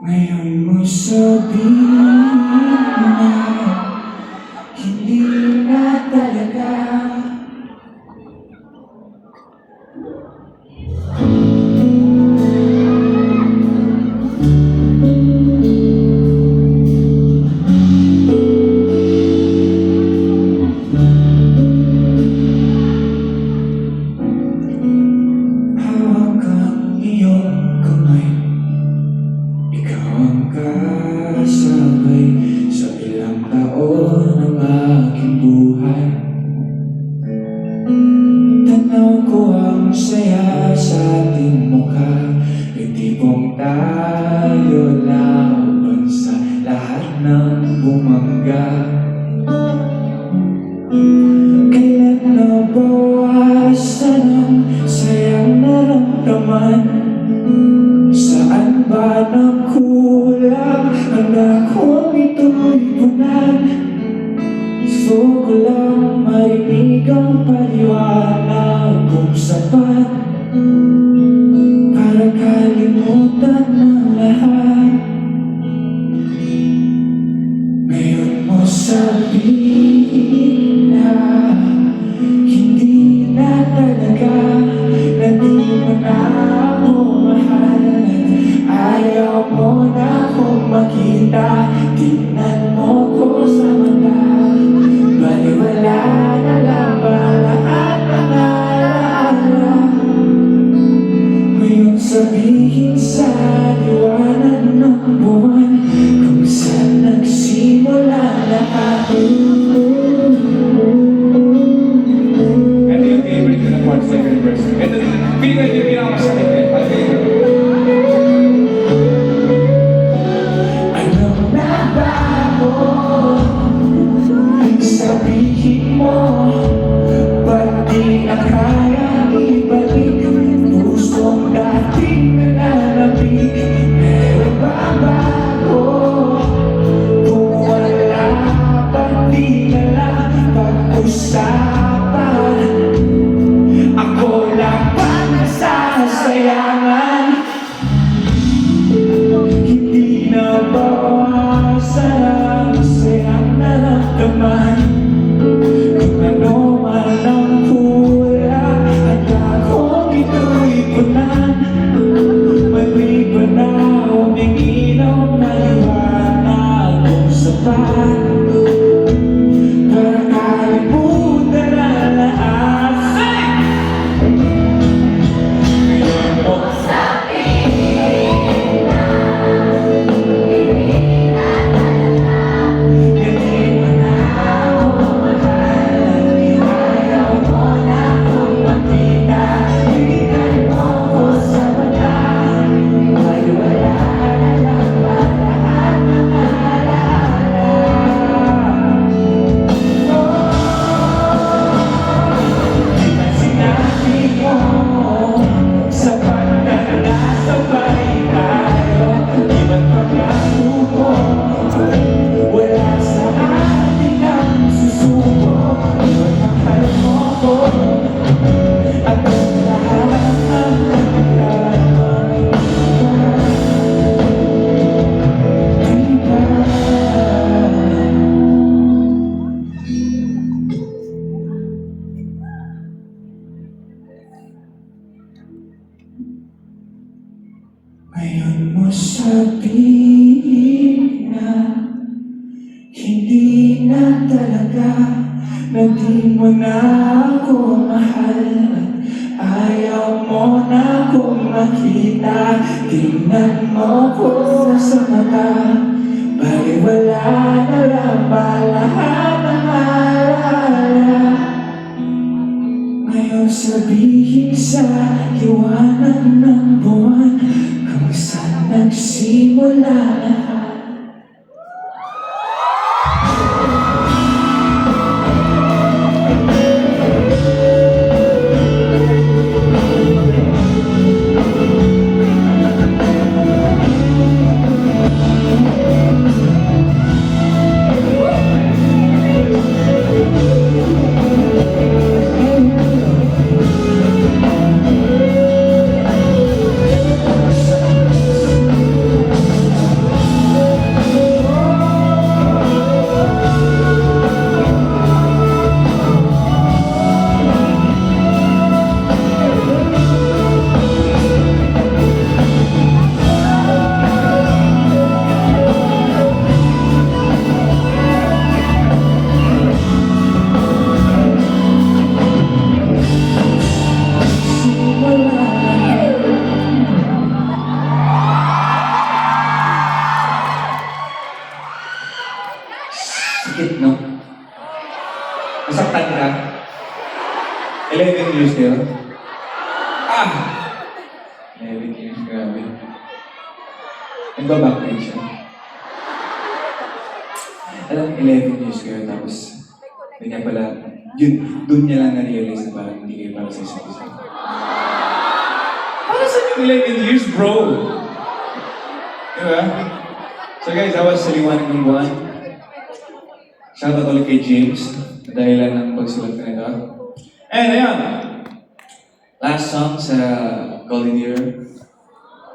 Ngayon mo sabihin na hindi na talaga. Hawak ang iyong kamay, ikaw ang kasabay sa ilang taon ng aking buhay. Tanaw ko ang saya sa ating mukha, itipong tayo laban sa lahat ng bumangga. Kailan nabawasan ang sayang naramdaman? Saan ba nagkulang? Handa kong ito'y punan. Gusto ko lang marinig ang paliwanag kung sapat para kalimutan ng lahat. Ngayon mo sabihin na hindi na talaga, na di mo na ako mahal, ayaw mo na akong makita. Tingnan mo ko sa mata, baliwala na lang ba lahat ng alaala? Ngayon sabihin sa liwanag ng buwan kung saan nagsimula lahat. Ito yung favorite ko na 4-second verse. Ito, feeling yung pinakamasakit eh. Ano na ba ako? Sabihin mo, ba't di na kayang ibalik pusong dating nananabik? Meron ba bago? Kung wala, ba't di na lang pag-usapan? Ako lang ba nasasayangan? Hindi na bawasan ang sayang naramdaman. Kung ano man ang kulang, handa kong ito'y punan. Mali ba na humingi ng maliwanag kung sapat para kalimutan ang lahat? Ngayon mo ngayon mo sabihin na hindi na talaga, na di mo na ako mahal, ayaw mo na akong makita. Tingnan mo ko sa mata, baliwala na lang ba lahat ng alaala? Ngayon sabihin sa liwanag ng buwan kung saan nagsimula lahat. 11 years, grabe. Nagbabackpage siya. Alam, 11 years kayo, tapos ganyan pala, yun, dun niya lang na-realize na parang hindi kayo para sa isa't isa. Para sa yung 11 years, bro? Diba? So guys, that was Saliwanag ng Buwan. Shoutout ulit kay James, dahilan ng pagsulat na ito. And ayan, last song sa Golden Year.